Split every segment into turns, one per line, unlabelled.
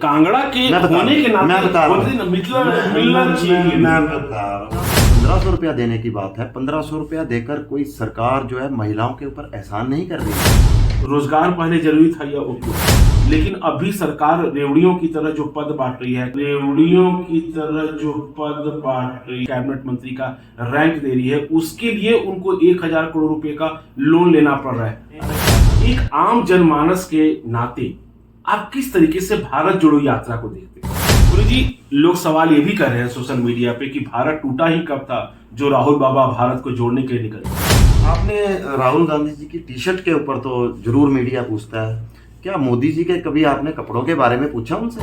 कांगड़ा के होने के नाते
मैं बता रहा हूँ।
मिलना चाहिए।
मैं बता रहा हूँ। 1500 रुपया देने की बात है। 1500 रुपया देकर कोई सरकार जो है महिलाओं के ऊपर एहसान नहीं कर रही है।
रोजगार पहले जरूरी था या उपयोग, लेकिन अभी सरकार रेवड़ियों की तरह जो पद बांट रही है, कैबिनेट मंत्री का रैंक दे रही है, उसके लिए उनको 1000 करोड़ रुपए का लोन लेना पड़ रहा है। एक आम जनमानस के नाते आप किस तरीके से भारत जोड़ो यात्रा को देखते हैं? गुरु जी, लोग सवाल ये भी कर रहे हैं सोशल मीडिया पे कि भारत टूटा ही कब था जो राहुल बाबा भारत को जोड़ने के लिए निकले।
आपने राहुल गांधी जी की टी शर्ट के ऊपर तो जरूर मीडिया पूछता है, क्या मोदी जी के कभी आपने कपड़ों के बारे में पूछा उनसे?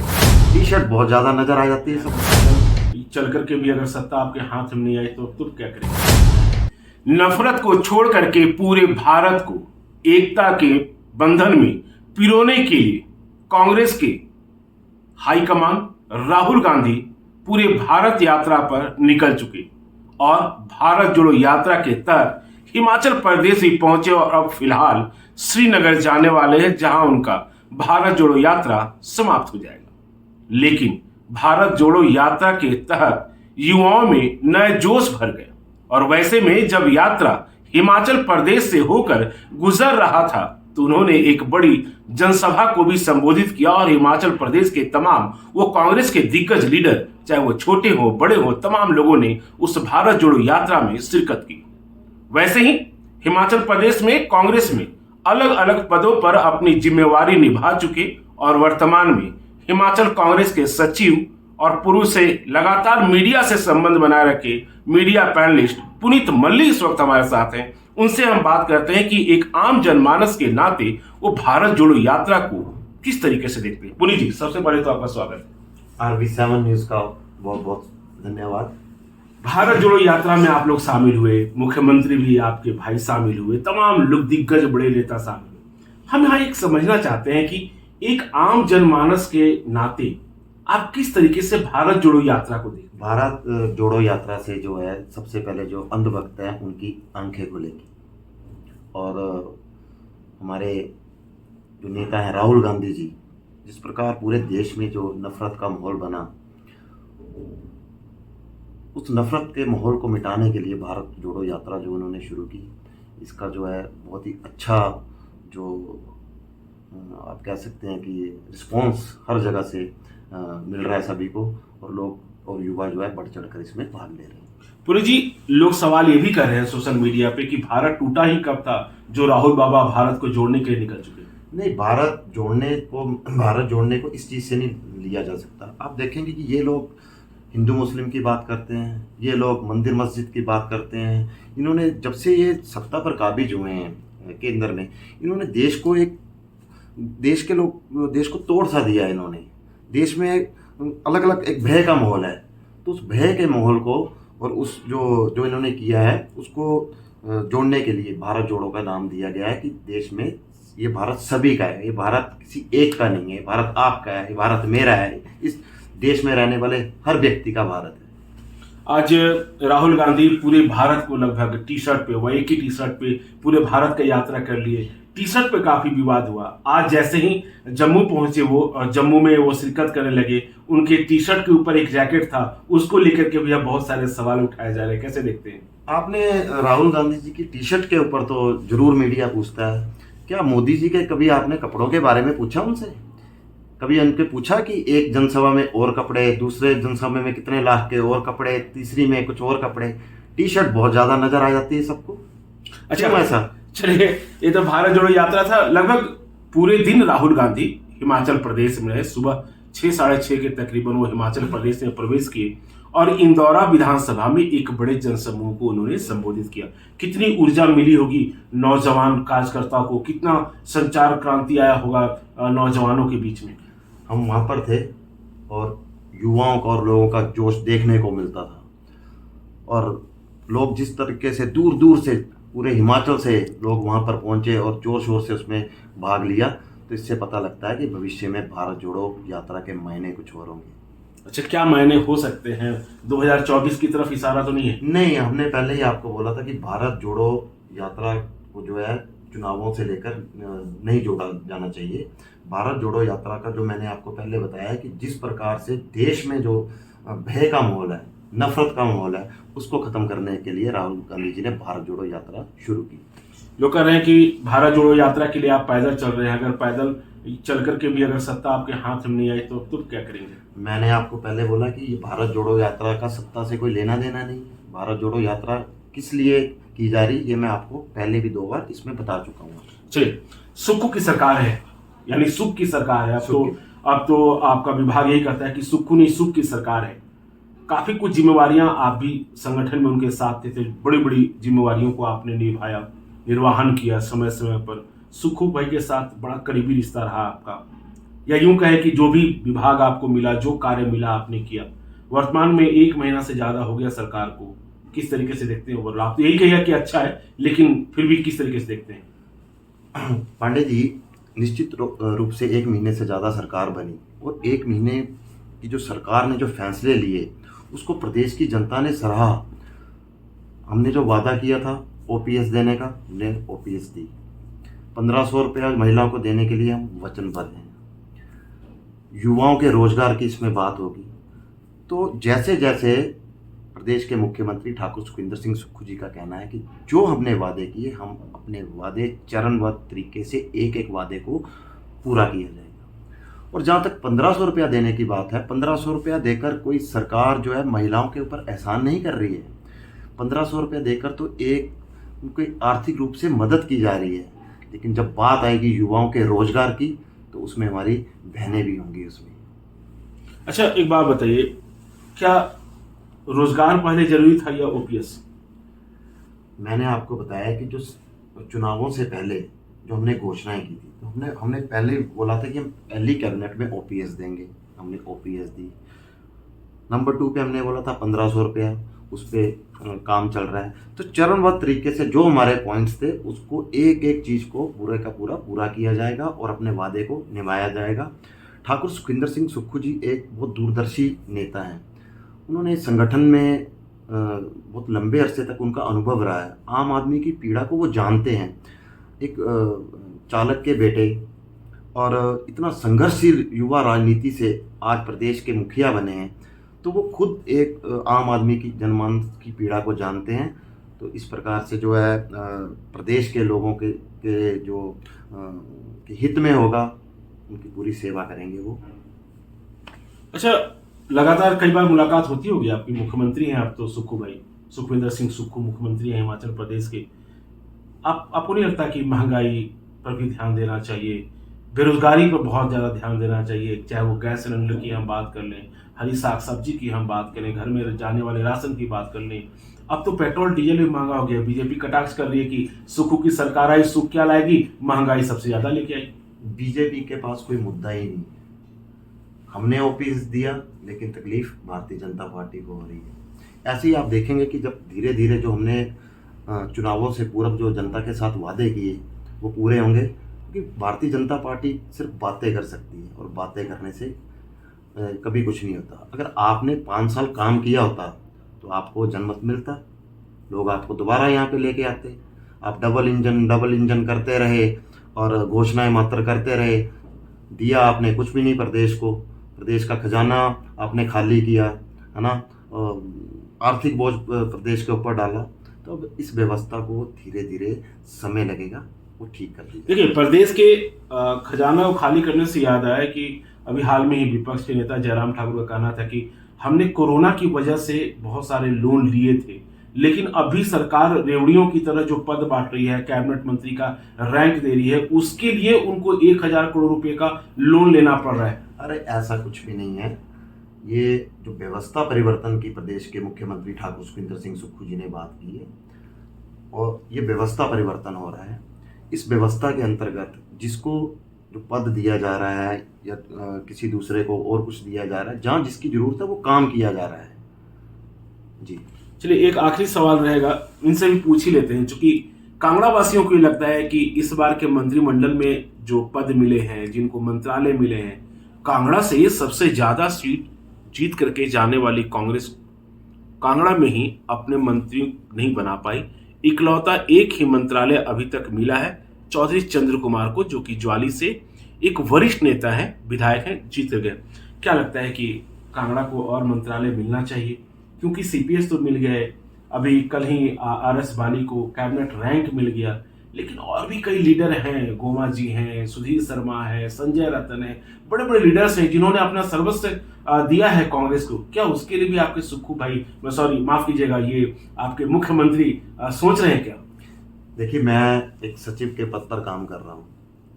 टी शर्ट बहुत ज्यादा नजर आ जाती है सब।
चल करके भी अगर सत्ता आपके हाथ में नहीं आई तो तुम क्या करेंगे? नफरत को छोड़ करके पूरे भारत को एकता के बंधन में पिरोने के लिए कांग्रेस के हाईकमान राहुल गांधी पूरे भारत यात्रा पर निकल चुके और भारत जोड़ो यात्रा के तहत हिमाचल प्रदेश भी पहुंचे और अब फिलहाल श्रीनगर जाने वाले हैं, जहां उनका भारत जोड़ो यात्रा समाप्त हो जाएगा। लेकिन भारत जोड़ो यात्रा के तहत युवाओं में नए जोश भर गए और वैसे में जब यात्रा हिमाचल प्रदेश से होकर गुजर रहा था तो उन्होंने एक बड़ी जनसभा को भी संबोधित किया और हिमाचल प्रदेश के तमाम वो कांग्रेस के दिग्गज लीडर, चाहे वो छोटे हो बड़े हो, तमाम लोगों ने उस भारत जोड़ो यात्रा में शिरकत की। वैसे ही हिमाचल प्रदेश में कांग्रेस में अलग अलग पदों पर अपनी जिम्मेवारी निभा चुके और वर्तमान में हिमाचल कांग्रेस के सचिव और पूर्व से लगातार मीडिया से संबंध बनाए रखे मीडिया पैनलिस्ट पुनीत मल्ली इस वक्त हमारे साथ हैं। उनसे हम बात करते हैं कि एक आम जनमानस के नाते वो भारत जोड़ो यात्रा को किस तरीके से देखते हैं। पुनीत जी, सबसे पहले तो आपका स्वागत है।
RV7 न्यूज का बहुत बहुत धन्यवाद।
भारत जोड़ो यात्रा में आप लोग शामिल हुए, मुख्यमंत्री भी आपके भाई शामिल हुए, तमाम लोग दिग्गज बड़े नेता शामिल हुए। हम यहाँ एक समझना चाहते हैं कि एक आम जनमानस के नाते आप किस तरीके से भारत जोड़ो यात्रा को देखते हैं?
भारत जोड़ो यात्रा से जो है सबसे पहले जो अंधभक्त हैं उनकी आंखें खुलेगी और हमारे जो नेता हैं राहुल गांधी जी, जिस प्रकार पूरे देश में जो नफरत का माहौल बना, उस नफरत के माहौल को मिटाने के लिए भारत जोड़ो यात्रा जो उन्होंने शुरू की, इसका जो है बहुत ही अच्छा जो आप कह सकते हैं कि रिस्पॉन्स हर जगह से मिल रहा है सभी को और लोग और युवा जो है बढ़ चढ़ कर इसमें भाग ले रहे हैं।
पुरी जी, लोग सवाल ये भी कर रहे हैं सोशल मीडिया पे कि भारत टूटा ही कब था जो राहुल बाबा भारत को जोड़ने के लिए निकल चुके?
नहीं, भारत जोड़ने को इस चीज़ से नहीं लिया जा सकता। आप देखेंगे कि ये लोग हिंदू मुस्लिम की बात करते हैं, ये लोग मंदिर मस्जिद की बात करते हैं। इन्होंने जब से ये सत्ता पर काबिज हुए हैं केंद्र में, इन्होंने देश को तोड़ सा दिया। इन्होंने देश में अलग अलग एक भय का माहौल है, तो उस भय के माहौल को और उस जो इन्होंने किया है उसको जोड़ने के लिए भारत जोड़ो का नाम दिया गया है कि देश में ये भारत सभी का है, ये भारत किसी एक का नहीं है, भारत आपका है, ये भारत मेरा है, इस देश में रहने वाले हर व्यक्ति का भारत है।
आज राहुल गांधी पूरे भारत को लगभग टी शर्ट पे, वह एक ही टी शर्ट पे पूरे भारत का यात्रा कर लिए। टी शर्ट पे काफी विवाद हुआ। आज जैसे ही जम्मू पहुंचे वो, जम्मू में वो शिरकत करने लगे, उनके टी शर्ट के ऊपर एक जैकेट था, उसको लेकर के भी बहुत सारे सवाल उठाए जा रहे हैं। कैसे देखते हैं?
आपने राहुल गांधी जी की टी शर्ट के ऊपर तो जरूर मीडिया पूछता है, क्या मोदी जी के कभी आपने कपड़ों के बारे में पूछा उनसे? कभी उनके पूछा कि एक जनसभा में और कपड़े, दूसरे जनसभा में कितने लाख के और कपड़े, तीसरी में कुछ और कपड़े? टी शर्ट बहुत ज्यादा नजर आ जाती है सबको।
अच्छा,
ऐसा
चलिए, ये तो भारत जोड़ो यात्रा था। लगभग पूरे दिन राहुल गांधी हिमाचल प्रदेश में रहे। सुबह 6 साढ़े 6 के तकरीबन वो हिमाचल प्रदेश में प्रवेश किए और इंदौरा विधानसभा में एक बड़े जनसमूह को उन्होंने संबोधित किया। कितनी ऊर्जा मिली होगी नौजवान कार्यकर्ताओं को, कितना संचार क्रांति आया होगा नौजवानों के बीच में।
हम वहाँ पर थे और युवाओं का और लोगों का जोश देखने को मिलता था और लोग जिस तरीके से दूर दूर से, पूरे हिमाचल से लोग वहाँ पर पहुँचे और जोर शोर से उसमें भाग लिया, तो इससे पता लगता है कि भविष्य में भारत जोड़ो यात्रा के मायने कुछ और होंगे।
अच्छा, क्या मायने हो सकते हैं? 2024 की तरफ इशारा तो नहीं है?
नहीं, हमने पहले ही आपको बोला था कि भारत जोड़ो यात्रा को जो है चुनावों से लेकर नहीं जोड़ा जाना चाहिए। भारत जोड़ो यात्रा का जो मैंने आपको पहले बताया है कि जिस प्रकार से देश में जो भय का माहौल है, नफरत का माहौल है, उसको खत्म करने के लिए राहुल गांधी जी ने भारत जोड़ो यात्रा शुरू की।
लोग कह रहे हैं कि भारत जोड़ो यात्रा के लिए आप पैदल चल रहे हैं, अगर पैदल चल करके भी अगर सत्ता आपके हाथ में नहीं आई तो तुम क्या करेंगे?
मैंने आपको पहले बोला कि ये भारत जोड़ो यात्रा का सत्ता से कोई लेना देना नहीं है। भारत जोड़ो यात्रा किस लिए की जा रही ये मैं आपको पहले भी 2 बार इसमें बता चुका हूँ।
चलिए, सुक्खू की सरकार है, यानी सुख की सरकार है। अब तो आपका विभाग यही कहता है कि सुक्खू नहीं, सुख की सरकार है। काफी कुछ जिम्मेवारियां आप भी संगठन में उनके साथ थे, बड़ी बड़ी जिम्मेवारियों को आपने निभाया, निर्वहन किया समय समय पर। सुक्खू भाई के साथ बड़ा करीबी रिश्ता रहा आपका, या यूं कहे कि जो भी विभाग आपको मिला, जो कार्य मिला आपने किया। वर्तमान में 1 महीना से ज्यादा हो गया सरकार को, किस तरीके से देखते हैं ओवरऑल? आप तो यही कहिए कि अच्छा है, लेकिन फिर भी किस तरीके से देखते हैं?
पांडे जी, निश्चित रूप से 1 महीने से ज़्यादा सरकार बनी और 1 महीने की जो सरकार ने जो फैसले लिए उसको प्रदेश की जनता ने सराहा। हमने जो वादा किया था ओपीएस देने का, हमने ओपीएस दी। 1500 रुपया महिलाओं को देने के लिए हम वचनबद्ध हैं। युवाओं के रोजगार की इसमें बात होगी। तो जैसे जैसे प्रदेश के मुख्यमंत्री ठाकुर सुखविंदर सिंह सुक्खू जी का कहना है कि जो हमने वादे किए, हम अपने वादे चरणबद्ध तरीके से एक एक वादे को पूरा किया जाएगा। और जहाँ तक 1500 रुपया देने की बात है, 1500 रुपया देकर कोई सरकार जो है महिलाओं के ऊपर एहसान नहीं कर रही है। 1500 रुपया देकर तो एक उनको आर्थिक रूप से मदद की जा रही है, लेकिन जब बात आएगी युवाओं के रोजगार की तो उसमें हमारी बहनें भी होंगी उसमें।
अच्छा, एक बात बताइए, क्या रोजगार पहले जरूरी था या ओपीएस?
मैंने आपको बताया कि जो चुनावों से पहले जो हमने घोषणाएं की थी, तो हमने पहले बोला था कि हम पहली कैबिनेट में ओपीएस देंगे, हमने ओपीएस दी। नंबर 2 पे हमने बोला था 1500 रुपया, उस पर काम चल रहा है। तो चरणबद्ध तरीके से जो हमारे पॉइंट्स थे उसको एक एक चीज़ को पूरे का पूरा किया जाएगा और अपने वादे को निभाया जाएगा। ठाकुर सुखविंदर सिंह सुक्खू जी एक बहुत दूरदर्शी नेता हैं। उन्होंने संगठन में बहुत लंबे अरसे तक उनका अनुभव रहा है। आम आदमी की पीड़ा को वो जानते हैं। एक चालक के बेटे और इतना संघर्षशील युवा राजनीति से आज प्रदेश के मुखिया बने हैं, तो वो खुद एक आम आदमी की जनमानस की पीड़ा को जानते हैं। तो इस प्रकार से जो है प्रदेश के लोगों के जो के हित में होगा, उनकी पूरी सेवा करेंगे वो।
अच्छा, लगातार कई बार मुलाकात होती होगी आपकी, मुख्यमंत्री हैं आप तो सुक्खू भाई, सुखविंदर सिंह सुक्खू मुख्यमंत्री हैं हिमाचल प्रदेश के। आपको नहीं लगता कि महंगाई पर भी ध्यान देना चाहिए, बेरोजगारी पर बहुत ज़्यादा ध्यान देना चाहिए? चाहे वो गैस सिलेंडर की हम बात कर लें, हरी साग सब्जी की हम बात करें, घर में जाने वाले राशन की बात कर लें। अब तो पेट्रोल डीजल भी महंगा हो गया। बीजेपी कटाक्ष कर रही है कि सुक्खू की सरकार आई, सुख क्या लाएगी, महंगाई सबसे ज़्यादा लेके आई।
बीजेपी के पास कोई मुद्दा ही नहीं। हमने ओपीएस दिया, लेकिन तकलीफ भारतीय जनता पार्टी को हो रही है। ऐसे ही आप देखेंगे कि जब धीरे धीरे जो हमने चुनावों से पूर्व जो जनता के साथ वादे किए वो पूरे होंगे, क्योंकि भारतीय जनता पार्टी सिर्फ बातें कर सकती है और बातें करने से कभी कुछ नहीं होता। अगर आपने 5 साल काम किया होता तो आपको जनमत मिलता, लोग आपको दोबारा यहाँ पे लेके आते। आप डबल इंजन करते रहे और घोषणाएं मात्र करते रहे, दिया आपने कुछ भी नहीं प्रदेश को। प्रदेश का खजाना आपने खाली किया, है ना, आर्थिक बोझ प्रदेश के ऊपर डाला। तो अब इस व्यवस्था को धीरे धीरे समय लगेगा वो ठीक कर दी।
देखिए, प्रदेश के खजाना को खाली करने से याद आया कि अभी हाल में ही विपक्ष के नेता जयराम ठाकुर का कहना था कि हमने कोरोना की वजह से बहुत सारे लोन लिए थे, लेकिन अभी सरकार रेवड़ियों की तरह जो पद बांट रही है, कैबिनेट मंत्री का रैंक दे रही है, उसके लिए उनको 1000 करोड़ रुपए का लोन लेना पड़ रहा है।
अरे ऐसा कुछ भी नहीं है। ये जो व्यवस्था परिवर्तन की प्रदेश के मुख्यमंत्री ठाकुर सुखविंदर सिंह सुक्खू जी ने बात की है, और ये व्यवस्था परिवर्तन हो रहा है। इस व्यवस्था के अंतर्गत जिसको जो पद दिया जा रहा है या किसी दूसरे को और कुछ दिया जा रहा है, जहाँ जिसकी जरूरत है वो काम किया जा रहा है। जी
चलिए, एक आखिरी सवाल रहेगा, इनसे भी पूछ ही लेते हैं, क्योंकि कांगड़ा वासियों को लगता है कि इस बार के मंत्रिमंडल में जो पद मिले हैं, जिनको मंत्रालय मिले हैं, कांगड़ा से सबसे ज्यादा सीट जीत करके जाने वाली कांग्रेस कांगड़ा में ही अपने मंत्री नहीं बना पाई। इकलौता एक ही मंत्रालय अभी तक मिला है चौधरी चंद्र कुमार को, जो कि ज्वाली से एक वरिष्ठ नेता है, विधायक हैं, जीत गए। क्या लगता है कि कांगड़ा को और मंत्रालय मिलना चाहिए? क्योंकि सीपीएस तो मिल गया है, अभी कल ही आरएस बाली को कैबिनेट रैंक मिल गया, लेकिन और भी कई लीडर हैं, गोमा जी हैं, सुधीर शर्मा है, संजय रतन है, बड़े बड़े लीडर्स हैं जिन्होंने अपना सर्वस्व दिया है कांग्रेस को। क्या उसके लिए भी आपके सुक्खू भाई, माफ कीजिएगा, ये आपके मुख्यमंत्री सोच रहे हैं क्या?
देखिए, मैं एक सचिव के पद पर काम कर रहा हूँ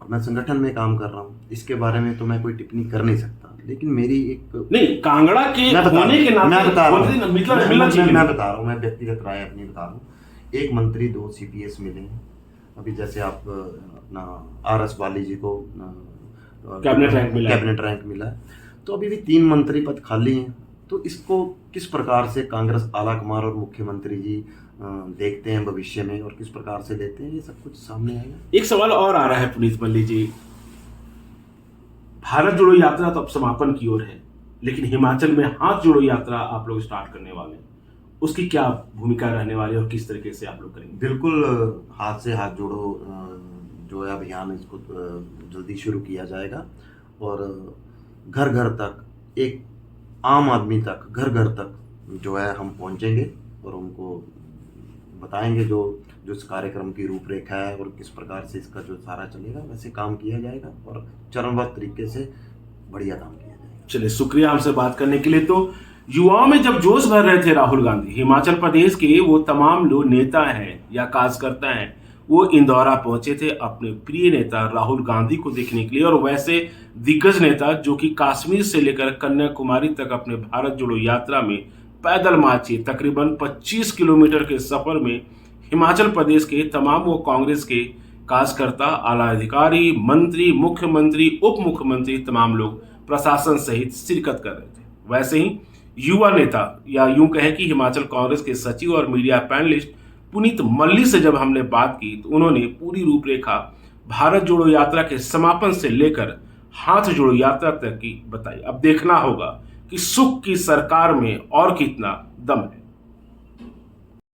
और मैं संगठन में काम कर रहा हूँ, इसके बारे में तो मैं कोई टिप्पणी कर नहीं सकता। लेकिन मेरी एक
नहीं, कांगड़ा के होने के नाते
मैं बता रहा हूँ,
मैं
बता रहा हूँ, मैं व्यक्तिगत राय अपनी बता रहा हूँ। एक मंत्री 2 सीपीएस मिले हैं। अभी जैसे आप अपना आरएस वाली जी को कैबिनेट रैंक मिला है, तो अभी भी 3 मंत्री पद खाली हैं। तो इसको किस प्रकार से कांग्रेस आला कमान और मुख्यमंत्री जी देखते हैं भविष्य में और किस प्रकार से लेते हैं, ये सब कुछ सामने आएगा।
एक सवाल और आ रहा है पुनीत मल्ली जी, भारत जोड़ो यात्रा तो अब समापन की ओर है, लेकिन हिमाचल में हाथ जोड़ो यात्रा आप लोग स्टार्ट करने वाले हैं, उसकी क्या भूमिका रहने वाली है और किस तरीके से आप लोग करेंगे?
बिल्कुल, हाथ से हाथ जोड़ो जो है अभियान, इसको जल्दी शुरू किया जाएगा और घर घर तक, एक आम आदमी तक, घर घर तक जो है हम पहुंचेंगे और उनको बताएंगे जो इस कार्यक्रम की रूपरेखा है और किस प्रकार से इसका जो सारा चलेगा, वैसे काम किया जाएगा और चरणबद्ध तरीके से बढ़िया काम किया जाएगा।
चलिए, शुक्रिया हमसे बात करने के लिए। तो युवाओं में जब जोश भर रहे थे राहुल गांधी, हिमाचल प्रदेश के वो तमाम लोग नेता हैं या कार्यकर्ता हैं, वो इंदौरा पहुंचे थे अपने प्रिय नेता राहुल गांधी को देखने के लिए। और वैसे दिग्गज नेता जो कि कश्मीर से लेकर कन्याकुमारी तक अपने भारत जोड़ो यात्रा में पैदल मार्च किए, तकरीबन 25 किलोमीटर के सफर में हिमाचल प्रदेश के तमाम वो कांग्रेस के कार्यकर्ता, आला अधिकारी, मंत्री, मुख्यमंत्री, उप मुख्यमंत्री, तमाम लोग प्रशासन सहित शिरकत कर रहे थे। वैसे ही युवा नेता या यूं कहें कि हिमाचल कांग्रेस के सचिव और मीडिया पैनलिस्ट पुनीत मल्ली से जब हमने बात की तो उन्होंने पूरी रूपरेखा भारत जोड़ो यात्रा के समापन से लेकर हाथ जोड़ो यात्रा तक की बताई। अब देखना होगा कि सुख की सरकार में और कितना दम है।